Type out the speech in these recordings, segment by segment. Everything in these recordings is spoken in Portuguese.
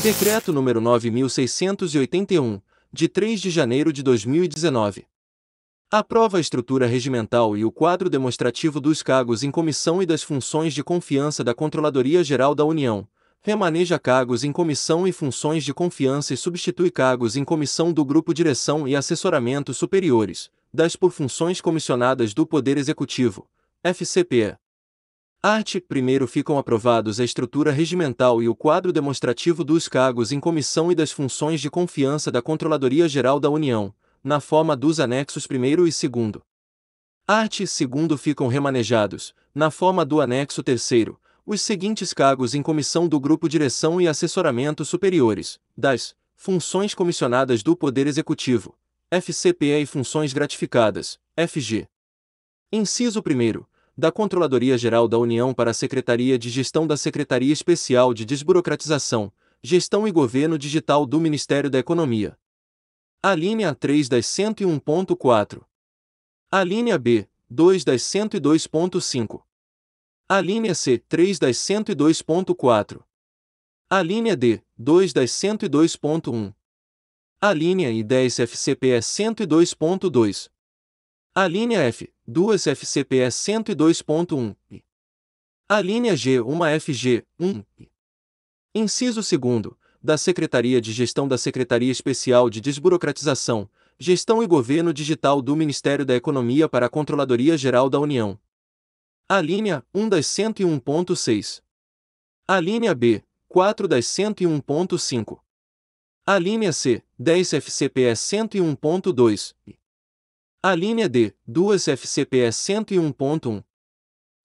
Decreto número 9.681, de 3 de janeiro de 2019. Aprova a estrutura regimental e o quadro demonstrativo dos cargos em comissão e das funções de confiança da Controladoria Geral da União, remaneja cargos em comissão e funções de confiança e substitui cargos em comissão do Grupo Direção e Assessoramento Superiores, das por funções comissionadas do Poder Executivo, FCPE. Art. 1º ficam aprovados a estrutura regimental e o quadro demonstrativo dos cargos em comissão e das funções de confiança da Controladoria Geral da União, na forma dos anexos 1º e 2º. Art. 2º ficam remanejados, na forma do anexo 3º, os seguintes cargos em comissão do Grupo Direção e Assessoramento Superiores, das funções comissionadas do Poder Executivo, FCPE e funções gratificadas, FG. Inciso 1º. Da Controladoria Geral da União para a Secretaria de Gestão da Secretaria Especial de Desburocratização, Gestão e Governo Digital do Ministério da Economia. Alínea 3 das 101.4. Alínea B, 2 das 102.5. Alínea C, 3 das 102.4. Alínea D, 2 das 102.1. Alínea I 10 FCPE 102.2. Alínea F, 2 FCPE 102.1. Alínea G, 1 FG, 1. Inciso 2º. Da Secretaria de Gestão da Secretaria Especial de Desburocratização, Gestão e Governo Digital do Ministério da Economia para a Controladoria Geral da União. Alínea 1 das 101.6. Alínea B, 4 das 101.5. Alínea C, 10 FCPE 101.2. Alínea D, 2 FCPE 101.1.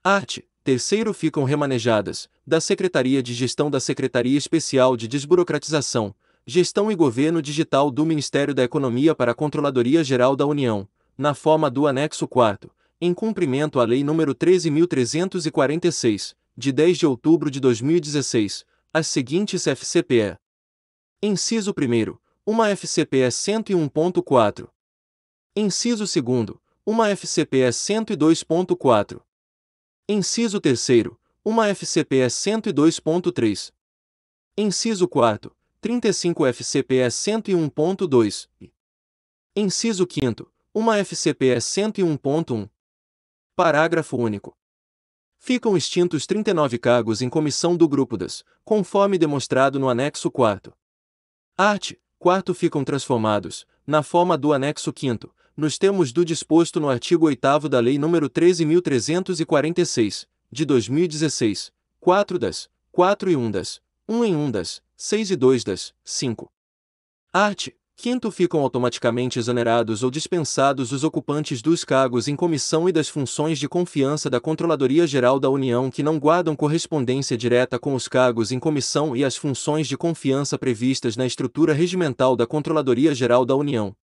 Art. 3º ficam remanejadas, da Secretaria de Gestão da Secretaria Especial de Desburocratização, Gestão e Governo Digital do Ministério da Economia para a Controladoria Geral da União, na forma do anexo 4º, em cumprimento à Lei nº 13.346, de 10 de outubro de 2016, as seguintes FCPE. Inciso 1º, uma FCPE 101.4. Inciso 2º, uma FCPE 102.4. Inciso 3º, uma FCPE 102.3. Inciso 4º, 35 FCPE 101.2. Inciso 5º, uma FCPE 101.1. Parágrafo único. Ficam extintos 39 cargos em comissão do Grupo das, conforme demonstrado no anexo 4º. Art. 4º ficam transformados, na forma do anexo 5º, nos termos do disposto no artigo 8º da Lei nº 13.346, de 2016, 4 das, 4 e 1 das, 1 em 1 das, 6 e 2 das, 5. Art. 5º ficam automaticamente exonerados ou dispensados os ocupantes dos cargos em comissão e das funções de confiança da Controladoria Geral da União que não guardam correspondência direta com os cargos em comissão e as funções de confiança previstas na estrutura regimental da Controladoria Geral da União.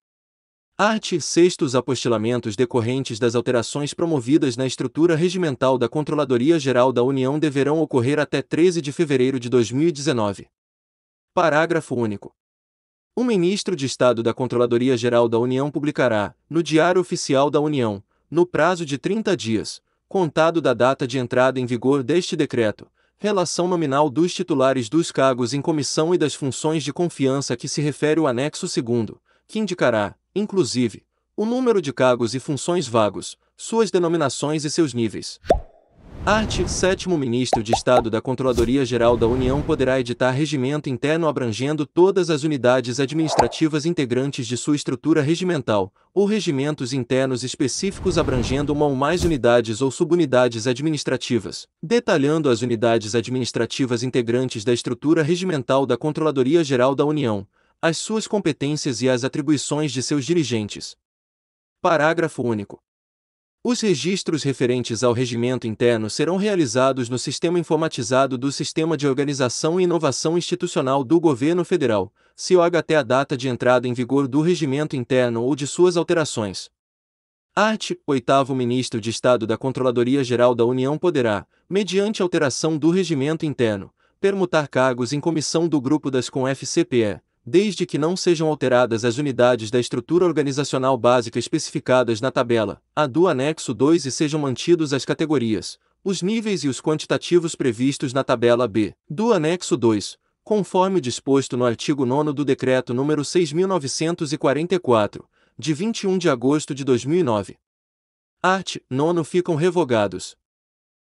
Art. 6º os apostilamentos decorrentes das alterações promovidas na estrutura regimental da Controladoria Geral da União deverão ocorrer até 13 de fevereiro de 2019. Parágrafo único. O Ministro de Estado da Controladoria Geral da União publicará, no Diário Oficial da União, no prazo de 30 dias, contado da data de entrada em vigor deste decreto, relação nominal dos titulares dos cargos em comissão e das funções de confiança a que se refere o anexo 2º, que indicará, inclusive, o número de cargos e funções vagos, suas denominações e seus níveis. Art. 7º Ministro de Estado da Controladoria Geral da União poderá editar regimento interno abrangendo todas as unidades administrativas integrantes de sua estrutura regimental, ou regimentos internos específicos abrangendo uma ou mais unidades ou subunidades administrativas, detalhando as unidades administrativas integrantes da estrutura regimental da Controladoria Geral da União, as suas competências e as atribuições de seus dirigentes. Parágrafo único. Os registros referentes ao regimento interno serão realizados no Sistema Informatizado do Sistema de Organização e Inovação Institucional do Governo Federal, SIOG, até a data de entrada em vigor do regimento interno ou de suas alterações. Art. 8º Ministro de Estado da Controladoria Geral da União poderá, mediante alteração do regimento interno, permutar cargos em comissão do Grupo das com FCPE, desde que não sejam alteradas as unidades da estrutura organizacional básica especificadas na tabela A do anexo 2 e sejam mantidos as categorias os níveis e os quantitativos previstos na tabela B do anexo 2, conforme o disposto no artigo 9º do Decreto nº 6.944, de 21 de agosto de 2009. Art. 9º ficam revogados.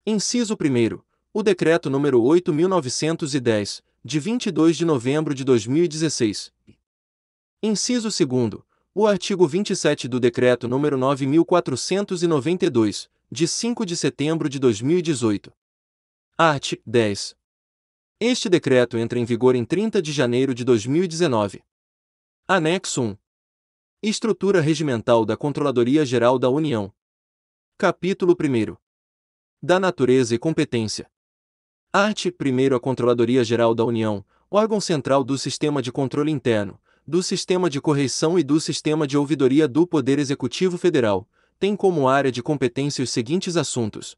Inciso 1º. O Decreto nº 8.910, de 22 de novembro de 2016. Inciso 2º. O artigo 27 do Decreto nº 9.492, de 5 de setembro de 2018. Art. 10. Este decreto entra em vigor em 30 de janeiro de 2019. Anexo 1. Estrutura regimental da Controladoria Geral da União. Capítulo 1º. Da natureza e competência. Art. 1º. A Controladoria Geral da União, órgão central do Sistema de Controle Interno, do Sistema de Correição e do Sistema de Ouvidoria do Poder Executivo Federal, tem como área de competência os seguintes assuntos.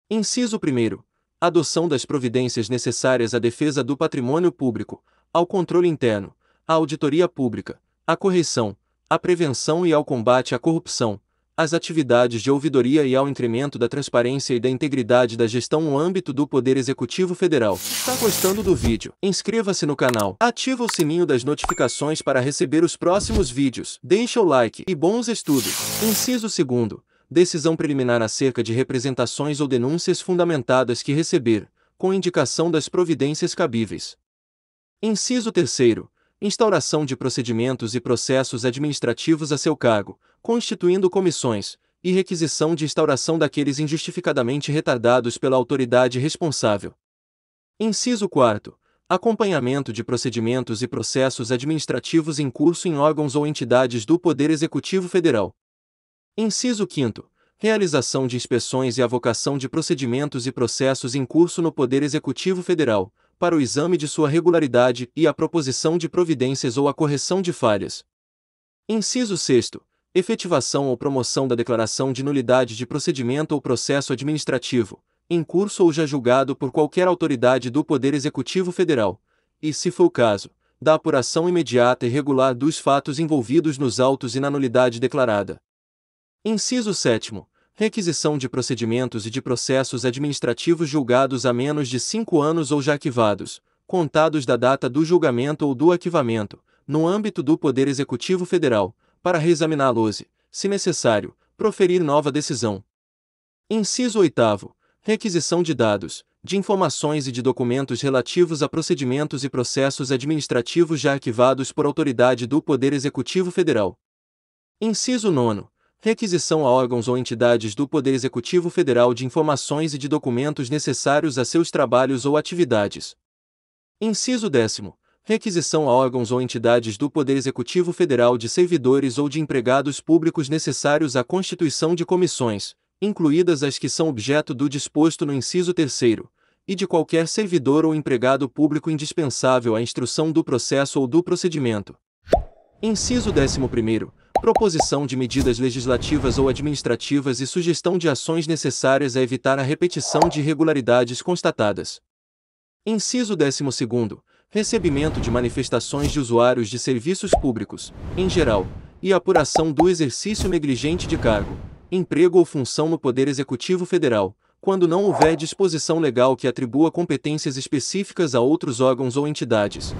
Inciso 1º. Adoção das providências necessárias à defesa do patrimônio público, ao controle interno, à auditoria pública, à correição, à prevenção e ao combate à corrupção, às atividades de ouvidoria e ao incremento da transparência e da integridade da gestão no âmbito do Poder Executivo Federal. Tá gostando do vídeo? Inscreva-se no canal, ativa o sininho das notificações para receber os próximos vídeos, deixa o like e bons estudos. Inciso 2º. Decisão preliminar acerca de representações ou denúncias fundamentadas que receber, com indicação das providências cabíveis. Inciso 3º. Instauração de procedimentos e processos administrativos a seu cargo, constituindo comissões, e requisição de instauração daqueles injustificadamente retardados pela autoridade responsável. Inciso 4º. Acompanhamento de procedimentos e processos administrativos em curso em órgãos ou entidades do Poder Executivo Federal. Inciso 5º. Realização de inspeções e avocação de procedimentos e processos em curso no Poder Executivo Federal, para o exame de sua regularidade e a proposição de providências ou a correção de falhas. Inciso 6º. Efetivação ou promoção da declaração de nulidade de procedimento ou processo administrativo, em curso ou já julgado por qualquer autoridade do Poder Executivo Federal, e, se for o caso, da apuração imediata e regular dos fatos envolvidos nos autos e na nulidade declarada. Inciso 7º. Requisição de procedimentos e de processos administrativos julgados há menos de 5 anos ou já arquivados, contados da data do julgamento ou do arquivamento, no âmbito do Poder Executivo Federal, para reexaminá-los e, se necessário, proferir nova decisão. Inciso 8º. Requisição de dados, de informações e de documentos relativos a procedimentos e processos administrativos já arquivados por autoridade do Poder Executivo Federal. Inciso 9º. Requisição a órgãos ou entidades do Poder Executivo Federal de informações e de documentos necessários a seus trabalhos ou atividades. Inciso 10º. Requisição a órgãos ou entidades do Poder Executivo Federal de servidores ou de empregados públicos necessários à constituição de comissões, incluídas as que são objeto do disposto no inciso 3º, e de qualquer servidor ou empregado público indispensável à instrução do processo ou do procedimento. Inciso 11º. Proposição de medidas legislativas ou administrativas e sugestão de ações necessárias a evitar a repetição de irregularidades constatadas. Inciso 12º. Recebimento de manifestações de usuários de serviços públicos, em geral, e apuração do exercício negligente de cargo, emprego ou função no Poder Executivo Federal, quando não houver disposição legal que atribua competências específicas a outros órgãos ou entidades.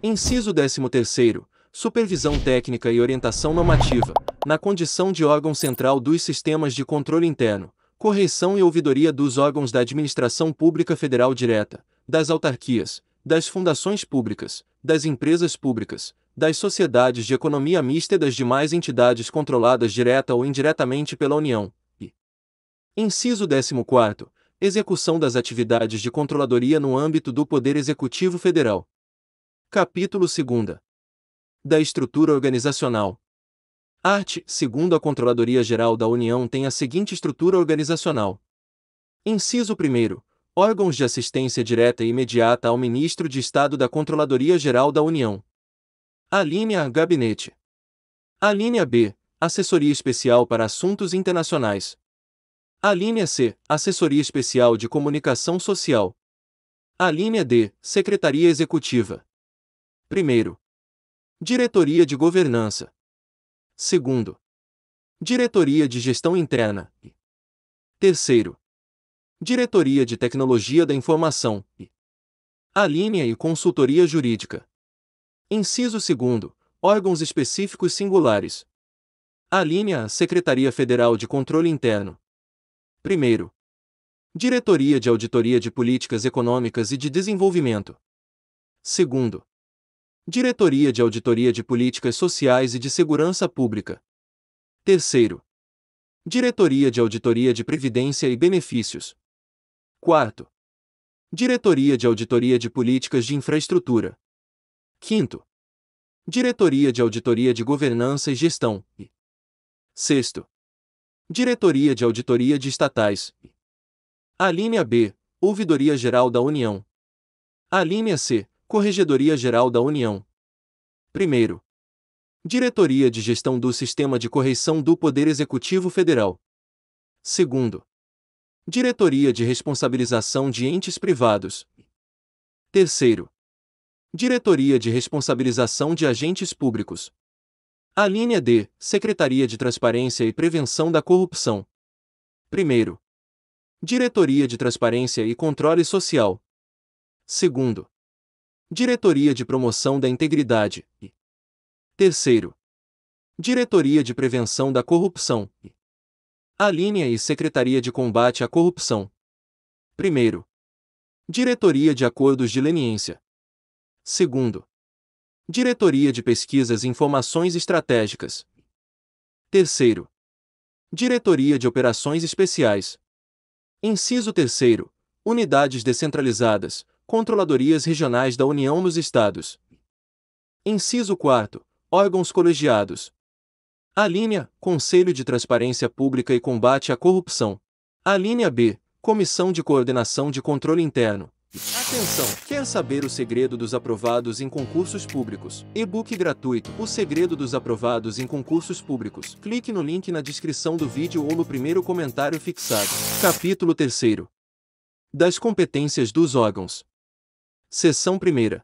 Inciso 13º. Supervisão técnica e orientação normativa, na condição de órgão central dos sistemas de controle interno, correição e ouvidoria dos órgãos da Administração Pública Federal Direta, das autarquias, das fundações públicas, das empresas públicas, das sociedades de economia mista e das demais entidades controladas direta ou indiretamente pela União. E inciso 14º. Execução das atividades de controladoria no âmbito do Poder Executivo Federal. Capítulo 2º. Da estrutura organizacional. Art. 2º. A Controladoria Geral da União tem a seguinte estrutura organizacional. Inciso 1º. Órgãos de assistência direta e imediata ao Ministro de Estado da Controladoria Geral da União. Alínea A. Gabinete. Alínea B. Assessoria Especial para Assuntos Internacionais. Alínea C. Assessoria Especial de Comunicação Social. Alínea D. Secretaria Executiva. 1º. Diretoria de Governança. 2º. Diretoria de Gestão Interna. 3º. Diretoria de Tecnologia da Informação, alínea e Consultoria Jurídica. Inciso 2º, órgãos específicos singulares. Alínea A, Secretaria Federal de Controle Interno. 1º, Diretoria de Auditoria de Políticas Econômicas e de Desenvolvimento. 2º, Diretoria de Auditoria de Políticas Sociais e de Segurança Pública. 3º, Diretoria de Auditoria de Previdência e Benefícios. 4º, Diretoria de Auditoria de Políticas de Infraestrutura. 5º, Diretoria de Auditoria de Governança e Gestão. 6º, Diretoria de Auditoria de Estatais. Alínea B, Ouvidoria Geral da União. Alínea C, Corregedoria Geral da União. 1º, Diretoria de Gestão do Sistema de Correição do Poder Executivo Federal. 2º, Diretoria de Responsabilização de Entes Privados. 3º, Diretoria de Responsabilização de Agentes Públicos. Alínea D, Secretaria de Transparência e Prevenção da Corrupção. 1º, Diretoria de Transparência e Controle Social. 2º, Diretoria de Promoção da Integridade. 3º, Diretoria de Prevenção da Corrupção. Alínea E, Secretaria de Combate à Corrupção. 1º, Diretoria de Acordos de Leniência. 2º, Diretoria de Pesquisas e Informações Estratégicas. 3º, Diretoria de Operações Especiais. Inciso 3º, Unidades Descentralizadas, Controladorias Regionais da União nos Estados. Inciso 4º, Órgãos Colegiados. Alínea, Conselho de Transparência Pública e Combate à Corrupção. Alínea B, Comissão de Coordenação de Controle Interno. Atenção! Quer saber o segredo dos aprovados em concursos públicos? E-book gratuito, O Segredo dos Aprovados em Concursos Públicos. Clique no link na descrição do vídeo ou no primeiro comentário fixado. Capítulo 3º. Das competências dos órgãos. Seção 1ª.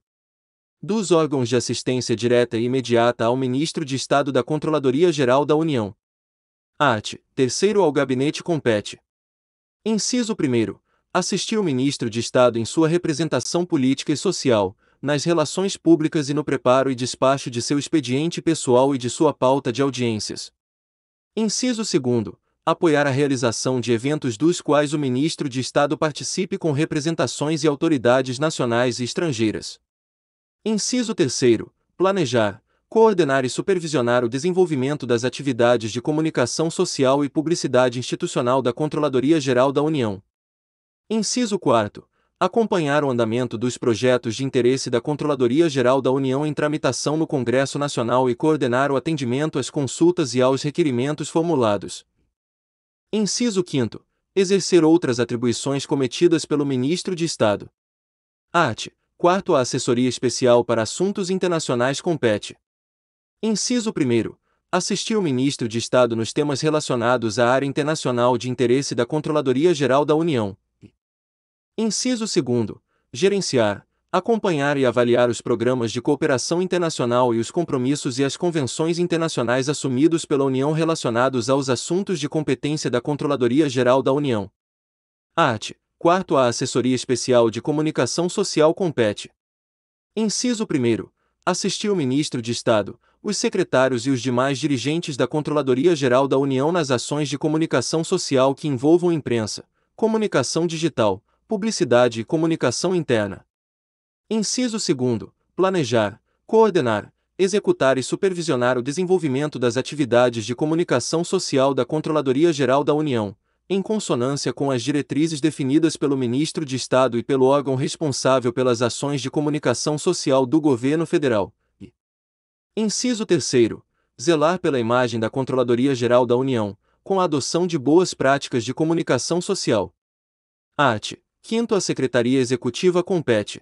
Dos órgãos de assistência direta e imediata ao Ministro de Estado da Controladoria Geral da União. Art. 3º ao Gabinete compete. Inciso 1º. Assistir o Ministro de Estado em sua representação política e social, nas relações públicas e no preparo e despacho de seu expediente pessoal e de sua pauta de audiências. Inciso 2º. Apoiar a realização de eventos dos quais o Ministro de Estado participe com representações e autoridades nacionais e estrangeiras. Inciso 3º. Planejar, coordenar e supervisionar o desenvolvimento das atividades de comunicação social e publicidade institucional da Controladoria Geral da União. Inciso 4º. Acompanhar o andamento dos projetos de interesse da Controladoria Geral da União em tramitação no Congresso Nacional e coordenar o atendimento às consultas e aos requerimentos formulados. Inciso 5º. Exercer outras atribuições cometidas pelo Ministro de Estado. Art. 4º. A Assessoria Especial para Assuntos Internacionais compete. Inciso 1º. Assistir o Ministro de Estado nos temas relacionados à área internacional de interesse da Controladoria Geral da União. Inciso 2º. Gerenciar, acompanhar e avaliar os programas de cooperação internacional e os compromissos e as convenções internacionais assumidos pela União relacionados aos assuntos de competência da Controladoria Geral da União. Art. 4º. A Assessoria Especial de Comunicação Social compete. Inciso 1º. Assistir o Ministro de Estado, os secretários e os demais dirigentes da Controladoria Geral da União nas ações de comunicação social que envolvam imprensa, comunicação digital, publicidade e comunicação interna. Inciso 2º. Planejar, coordenar, executar e supervisionar o desenvolvimento das atividades de comunicação social da Controladoria Geral da União, em consonância com as diretrizes definidas pelo Ministro de Estado e pelo órgão responsável pelas ações de comunicação social do Governo Federal. Inciso 3º. Zelar pela imagem da Controladoria Geral da União, com a adoção de boas práticas de comunicação social. Art. 5º. A Secretaria Executiva compete.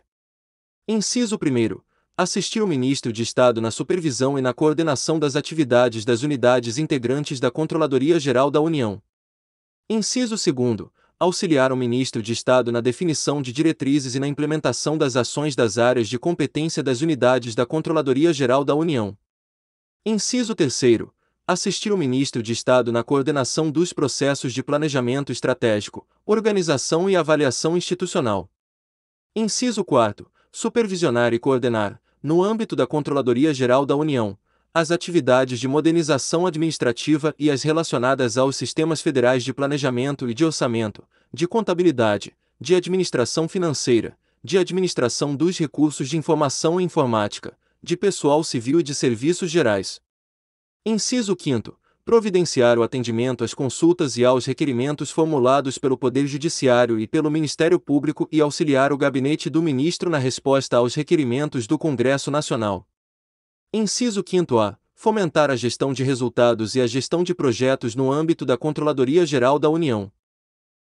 Inciso 1º. Assistir o Ministro de Estado na supervisão e na coordenação das atividades das unidades integrantes da Controladoria Geral da União. Inciso 2º. Auxiliar o Ministro de Estado na definição de diretrizes e na implementação das ações das áreas de competência das unidades da Controladoria Geral da União. Inciso 3º. assistir o Ministro de Estado na coordenação dos processos de planejamento estratégico, organização e avaliação institucional. Inciso 4. Supervisionar e coordenar, no âmbito da Controladoria Geral da União, as atividades de modernização administrativa e as relacionadas aos sistemas federais de planejamento e de orçamento, de contabilidade, de administração financeira, de administração dos recursos de informação e informática, de pessoal civil e de serviços gerais. Inciso 5º. Providenciar o atendimento às consultas e aos requerimentos formulados pelo Poder Judiciário e pelo Ministério Público e auxiliar o gabinete do Ministro na resposta aos requerimentos do Congresso Nacional. Inciso 5º-A. Fomentar a gestão de resultados e a gestão de projetos no âmbito da Controladoria Geral da União.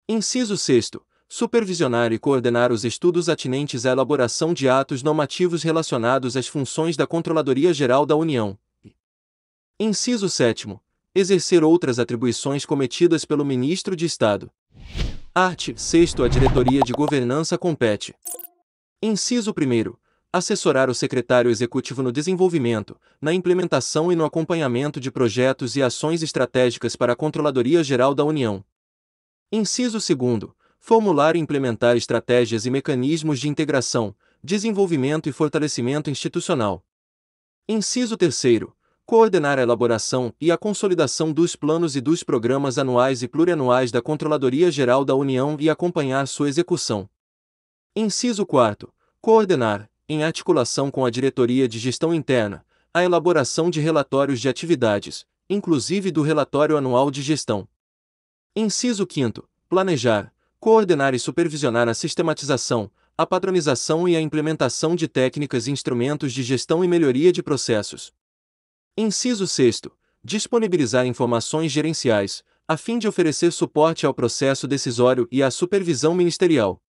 Inciso 6º. Supervisionar e coordenar os estudos atinentes à elaboração de atos normativos relacionados às funções da Controladoria Geral da União. Inciso 7º. Exercer outras atribuições cometidas pelo Ministro de Estado. Art. 6º. A Diretoria de Governança compete. Inciso 1º. Assessorar o Secretário Executivo no desenvolvimento, na implementação e no acompanhamento de projetos e ações estratégicas para a Controladoria Geral da União. Inciso 2º. Formular e implementar estratégias e mecanismos de integração, desenvolvimento e fortalecimento institucional. Inciso 3º. Coordenar a elaboração e a consolidação dos planos e dos programas anuais e plurianuais da Controladoria Geral da União e acompanhar sua execução. Inciso 4º. Coordenar, em articulação com a Diretoria de Gestão Interna, a elaboração de relatórios de atividades, inclusive do Relatório Anual de Gestão. Inciso 5º. Planejar, coordenar e supervisionar a sistematização, a padronização e a implementação de técnicas e instrumentos de gestão e melhoria de processos. Inciso 6º. Disponibilizar informações gerenciais, a fim de oferecer suporte ao processo decisório e à supervisão ministerial.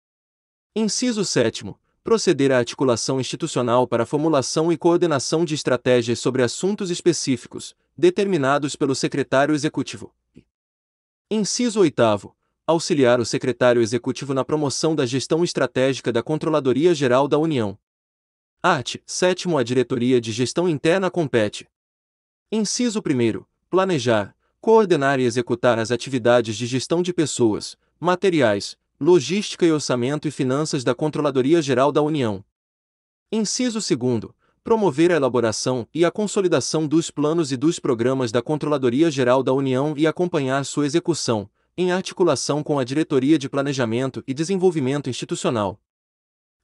Inciso 7º. Proceder à articulação institucional para a formulação e coordenação de estratégias sobre assuntos específicos, determinados pelo Secretário Executivo. Inciso 8º. Auxiliar o Secretário Executivo na promoção da gestão estratégica da Controladoria Geral da União. Art. 7º. A Diretoria de Gestão Interna compete. Inciso 1º. Planejar, coordenar e executar as atividades de gestão de pessoas, materiais, logística e orçamento e finanças da Controladoria Geral da União. Inciso 2º. Promover a elaboração e a consolidação dos planos e dos programas da Controladoria Geral da União e acompanhar sua execução, em articulação com a Diretoria de Planejamento e Desenvolvimento Institucional.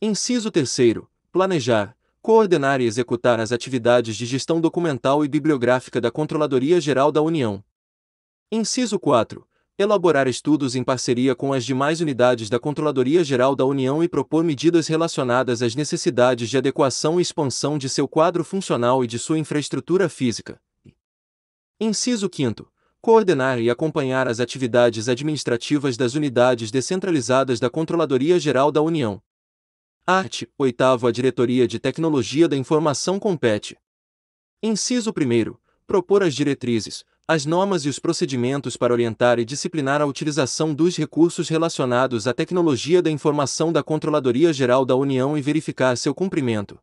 Inciso 3º. Planejar, coordenar e executar as atividades de gestão documental e bibliográfica da Controladoria Geral da União. Inciso 4. Elaborar estudos em parceria com as demais unidades da Controladoria Geral da União e propor medidas relacionadas às necessidades de adequação e expansão de seu quadro funcional e de sua infraestrutura física. Inciso 5. Coordenar e acompanhar as atividades administrativas das unidades descentralizadas da Controladoria Geral da União. Art. 8º. A Diretoria de Tecnologia da Informação compete. Inciso 1. Propor as diretrizes, as normas e os procedimentos para orientar e disciplinar a utilização dos recursos relacionados à tecnologia da informação da Controladoria Geral da União e verificar seu cumprimento.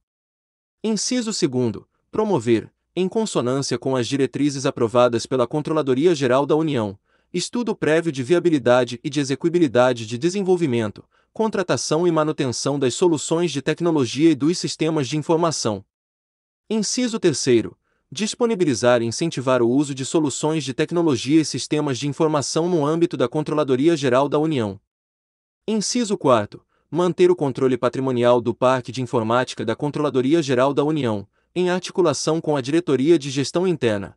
Inciso 2. Promover, em consonância com as diretrizes aprovadas pela Controladoria Geral da União, estudo prévio de viabilidade e de execuibilidade de desenvolvimento, contratação e manutenção das soluções de tecnologia e dos sistemas de informação. Inciso 3. Disponibilizar e incentivar o uso de soluções de tecnologia e sistemas de informação no âmbito da Controladoria Geral da União. Inciso 4. Manter o controle patrimonial do Parque de Informática da Controladoria Geral da União, em articulação com a Diretoria de Gestão Interna.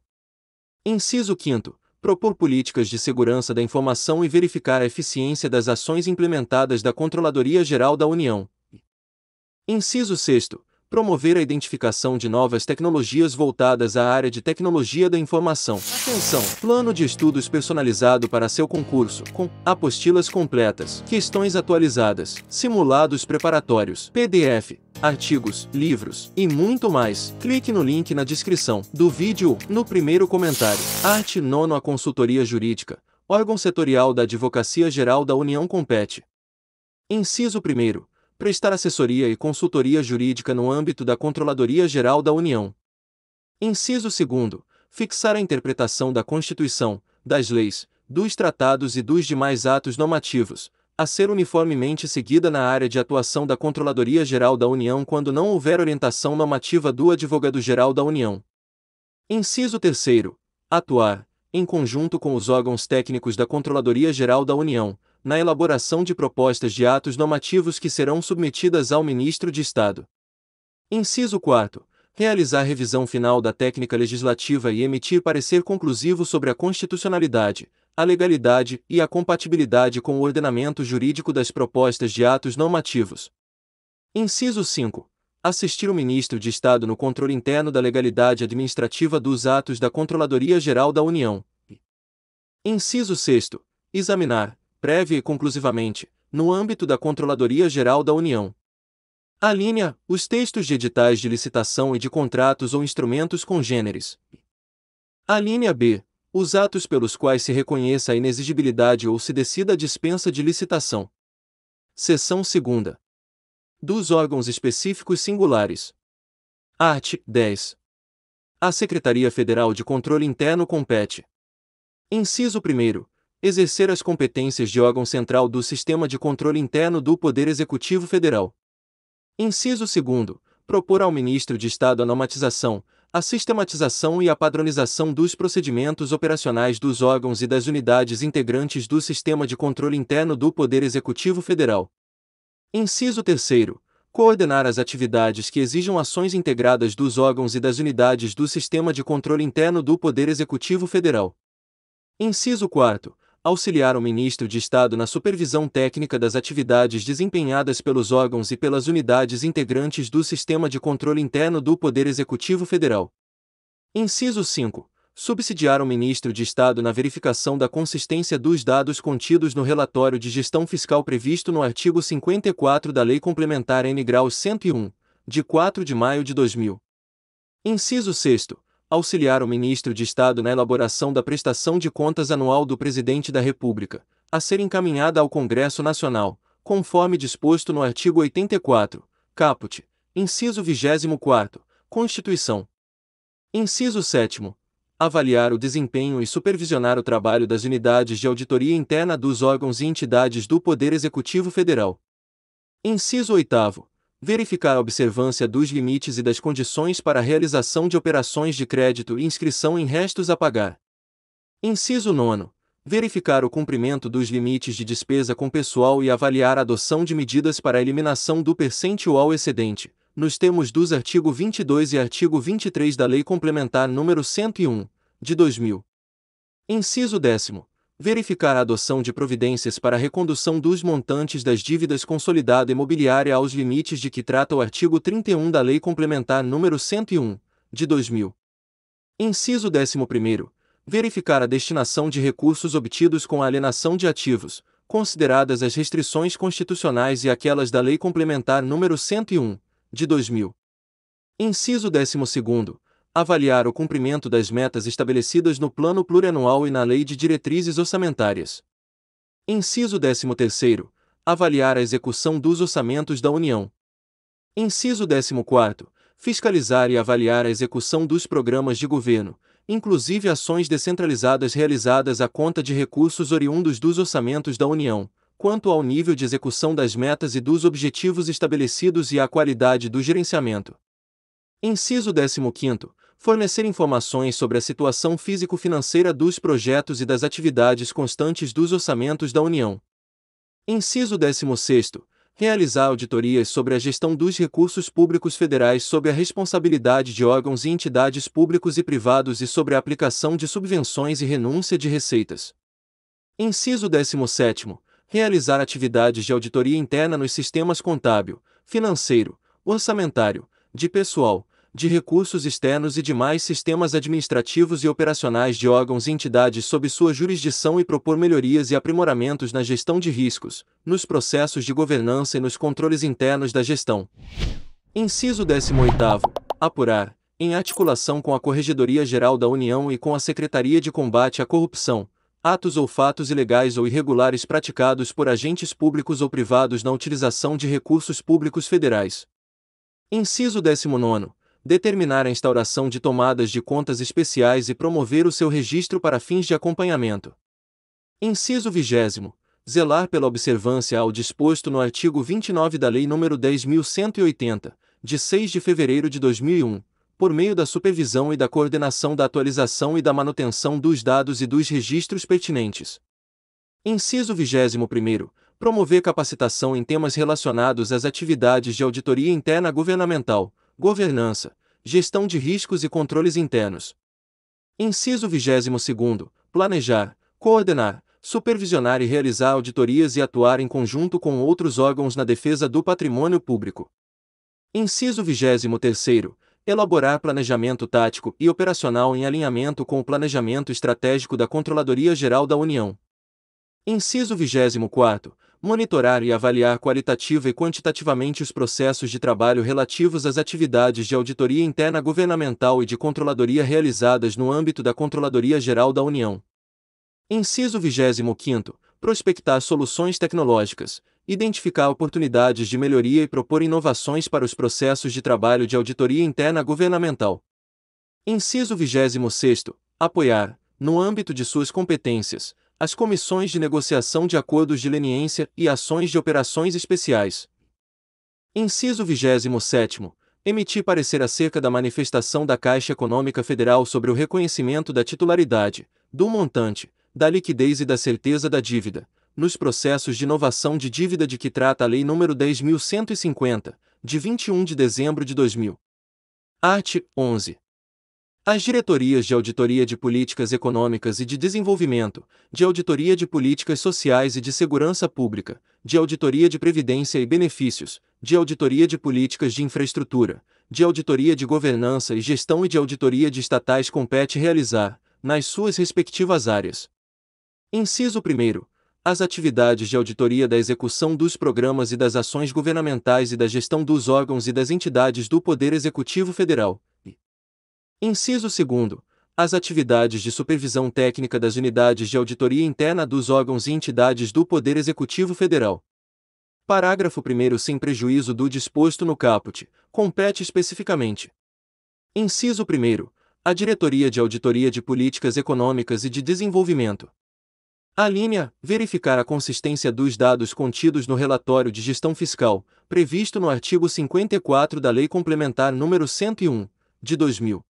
Inciso 5. Propor políticas de segurança da informação e verificar a eficiência das ações implementadas da Controladoria Geral da União. Inciso 6. Promover a identificação de novas tecnologias voltadas à área de tecnologia da informação. Atenção! Plano de estudos personalizado para seu concurso, com apostilas completas, questões atualizadas, simulados preparatórios, PDF, artigos, livros e muito mais. Clique no link na descrição do vídeo, no primeiro comentário. Art. 9. A Consultoria Jurídica, órgão setorial da Advocacia Geral da União compete. Inciso 1. Prestar assessoria e consultoria jurídica no âmbito da Controladoria Geral da União. Inciso 2. fixar a interpretação da Constituição, das leis, dos tratados e dos demais atos normativos, a ser uniformemente seguida na área de atuação da Controladoria Geral da União quando não houver orientação normativa do Advogado-Geral da União. Inciso 3º. Atuar, em conjunto com os órgãos técnicos da Controladoria Geral da União, na elaboração de propostas de atos normativos que serão submetidas ao Ministro de Estado. Inciso 4º. Realizar revisão final da técnica legislativa e emitir parecer conclusivo sobre a constitucionalidade, a legalidade e a compatibilidade com o ordenamento jurídico das propostas de atos normativos. Inciso 5. Assistir o Ministro de Estado no controle interno da legalidade administrativa dos atos da Controladoria Geral da União. Inciso 6º. Examinar, prévia e conclusivamente, no âmbito da Controladoria Geral da União. Alínea, os textos de editais de licitação e de contratos ou instrumentos congêneres. Alínea B. Os atos pelos quais se reconheça a inexigibilidade ou se decida a dispensa de licitação. Seção 2ª. Dos órgãos específicos singulares. Art. 10. A Secretaria Federal de Controle Interno compete. Inciso 1º. Exercer as competências de órgão central do Sistema de Controle Interno do Poder Executivo Federal. Inciso 2º. Propor ao Ministro de Estado a normatização, a sistematização e a padronização dos procedimentos operacionais dos órgãos e das unidades integrantes do Sistema de Controle Interno do Poder Executivo Federal. Inciso 3º. Coordenar as atividades que exijam ações integradas dos órgãos e das unidades do Sistema de Controle Interno do Poder Executivo Federal. Inciso 4º. Auxiliar o Ministro de Estado na supervisão técnica das atividades desempenhadas pelos órgãos e pelas unidades integrantes do Sistema de Controle Interno do Poder Executivo Federal. Inciso 5. Subsidiar o Ministro de Estado na verificação da consistência dos dados contidos no relatório de gestão fiscal previsto no artigo 54 da Lei Complementar N. 101, de 4 de maio de 2000. Inciso 6º. Auxiliar o Ministro de Estado na elaboração da prestação de contas anual do Presidente da República, a ser encaminhada ao Congresso Nacional, conforme disposto no artigo 84, caput, inciso 24º, Constituição. Inciso 7º. Avaliar o desempenho e supervisionar o trabalho das unidades de auditoria interna dos órgãos e entidades do Poder Executivo Federal. Inciso 8º. Verificar a observância dos limites e das condições para a realização de operações de crédito e inscrição em restos a pagar. Inciso 9º. Verificar o cumprimento dos limites de despesa com pessoal e avaliar a adoção de medidas para a eliminação do percentual excedente, nos termos dos artigo 22 e artigo 23 da Lei Complementar nº 101, de 2000. Inciso 10º. Verificar a adoção de providências para a recondução dos montantes das dívidas consolidada imobiliária aos limites de que trata o artigo 31 da Lei Complementar nº 101, de 2000. Inciso 11º. Verificar a destinação de recursos obtidos com a alienação de ativos, consideradas as restrições constitucionais e aquelas da Lei Complementar nº 101, de 2000. Inciso 12º. Avaliar o cumprimento das metas estabelecidas no Plano Plurianual e na Lei de Diretrizes Orçamentárias. Inciso 13º. Avaliar a execução dos orçamentos da União. Inciso 14º. Fiscalizar e avaliar a execução dos programas de governo, inclusive ações descentralizadas realizadas à conta de recursos oriundos dos orçamentos da União, quanto ao nível de execução das metas e dos objetivos estabelecidos e à qualidade do gerenciamento. Inciso 15º. Fornecer informações sobre a situação físico-financeira dos projetos e das atividades constantes dos orçamentos da União. Inciso 16º. Realizar auditorias sobre a gestão dos recursos públicos federais sob a responsabilidade de órgãos e entidades públicos e privados e sobre a aplicação de subvenções e renúncia de receitas. Inciso 17º. Realizar atividades de auditoria interna nos sistemas contábil, financeiro, orçamentário, de pessoal, de recursos externos e demais sistemas administrativos e operacionais de órgãos e entidades sob sua jurisdição e propor melhorias e aprimoramentos na gestão de riscos, nos processos de governança e nos controles internos da gestão. Inciso 18º. Apurar, em articulação com a Corregedoria Geral da União e com a Secretaria de Combate à Corrupção, atos ou fatos ilegais ou irregulares praticados por agentes públicos ou privados na utilização de recursos públicos federais. Inciso 19º. determinar a instauração de tomadas de contas especiais e promover o seu registro para fins de acompanhamento. Inciso 20º. Zelar pela observância ao disposto no artigo 29 da Lei nº 10.180, de 6 de fevereiro de 2001, por meio da supervisão e da coordenação da atualização e da manutenção dos dados e dos registros pertinentes. Inciso 21º. Promover capacitação em temas relacionados às atividades de auditoria interna governamental, governança, gestão de riscos e controles internos. Inciso 22º. Planejar, coordenar, supervisionar e realizar auditorias e atuar em conjunto com outros órgãos na defesa do patrimônio público. Inciso 23º. Elaborar planejamento tático e operacional em alinhamento com o planejamento estratégico da Controladoria Geral da União. Inciso 24º. Monitorar e avaliar qualitativa e quantitativamente os processos de trabalho relativos às atividades de auditoria interna governamental e de controladoria realizadas no âmbito da Controladoria Geral da União. Inciso 25º. Prospectar soluções tecnológicas, identificar oportunidades de melhoria e propor inovações para os processos de trabalho de auditoria interna governamental. Inciso 26º. Apoiar, no âmbito de suas competências, as comissões de negociação de acordos de leniência e ações de operações especiais. Inciso 27º. Emitir parecer acerca da manifestação da Caixa Econômica Federal sobre o reconhecimento da titularidade, do montante, da liquidez e da certeza da dívida, nos processos de novação de dívida de que trata a Lei nº 10.150, de 21 de dezembro de 2000. Art. 11. As diretorias de Auditoria de Políticas Econômicas e de Desenvolvimento, de Auditoria de Políticas Sociais e de Segurança Pública, de Auditoria de Previdência e Benefícios, de Auditoria de Políticas de Infraestrutura, de Auditoria de Governança e Gestão e de Auditoria de Estatais compete realizar, nas suas respectivas áreas. Inciso 1º. As atividades de auditoria da execução dos programas e das ações governamentais e da gestão dos órgãos e das entidades do Poder Executivo Federal. Inciso 2º. As atividades de supervisão técnica das unidades de auditoria interna dos órgãos e entidades do Poder Executivo Federal. Parágrafo 1º. Sem prejuízo do disposto no caput, compete especificamente. Inciso 1º. A Diretoria de Auditoria de Políticas Econômicas e de Desenvolvimento. Alínea. Verificar a consistência dos dados contidos no relatório de gestão fiscal, previsto no artigo 54 da Lei Complementar nº 101, de 2000.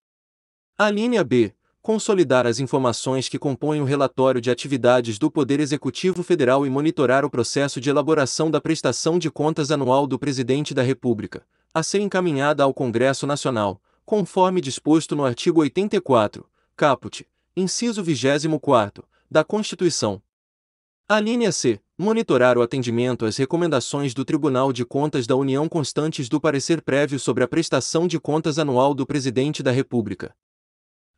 Alínea B. Consolidar as informações que compõem o relatório de atividades do Poder Executivo Federal e monitorar o processo de elaboração da prestação de contas anual do Presidente da República, a ser encaminhada ao Congresso Nacional, conforme disposto no artigo 84, caput, inciso 24º, da Constituição. Alínea C. Monitorar o atendimento às recomendações do Tribunal de Contas da União constantes do parecer prévio sobre a prestação de contas anual do Presidente da República.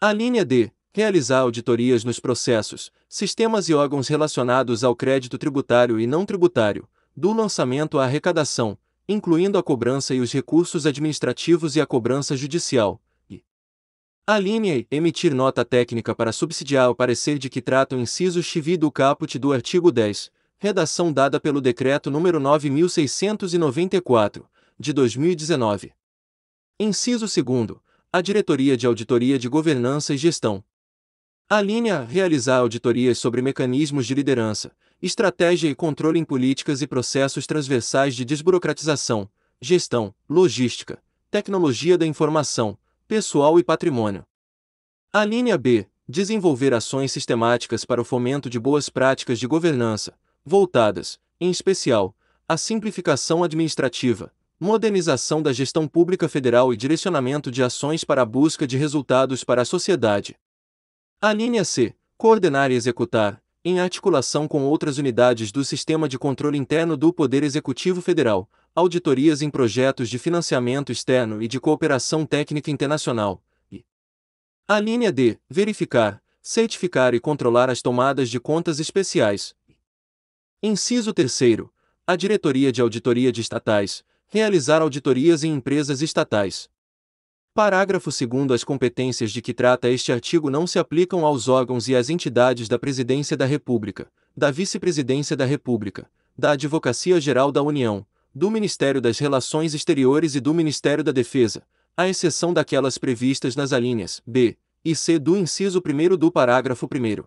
Alínea D. Realizar auditorias nos processos, sistemas e órgãos relacionados ao crédito tributário e não tributário, do lançamento à arrecadação, incluindo a cobrança e os recursos administrativos e a cobrança judicial. Alínea E. Emitir nota técnica para subsidiar o parecer de que trata o inciso XV do caput do artigo 10, redação dada pelo Decreto nº 9.694, de 2019. Inciso 2º. A Diretoria de Auditoria de Governança e Gestão. Alínea A. Realizar auditorias sobre mecanismos de liderança, estratégia e controle em políticas e processos transversais de desburocratização, gestão, logística, tecnologia da informação, pessoal e patrimônio. Alínea B. Desenvolver ações sistemáticas para o fomento de boas práticas de governança, voltadas, em especial, à simplificação administrativa, modernização da gestão pública federal e direcionamento de ações para a busca de resultados para a sociedade. Alínea C. Coordenar e executar, em articulação com outras unidades do Sistema de Controle Interno do Poder Executivo Federal, auditorias em projetos de financiamento externo e de cooperação técnica internacional. Alínea D. Verificar, certificar e controlar as tomadas de contas especiais. Inciso 3º. A Diretoria de Auditoria de Estatais. Realizar auditorias em empresas estatais. Parágrafo 2º. As competências de que trata este artigo não se aplicam aos órgãos e às entidades da Presidência da República, da Vice-Presidência da República, da Advocacia Geral da União, do Ministério das Relações Exteriores e do Ministério da Defesa, à exceção daquelas previstas nas alíneas b e c do inciso 1º do parágrafo 1º.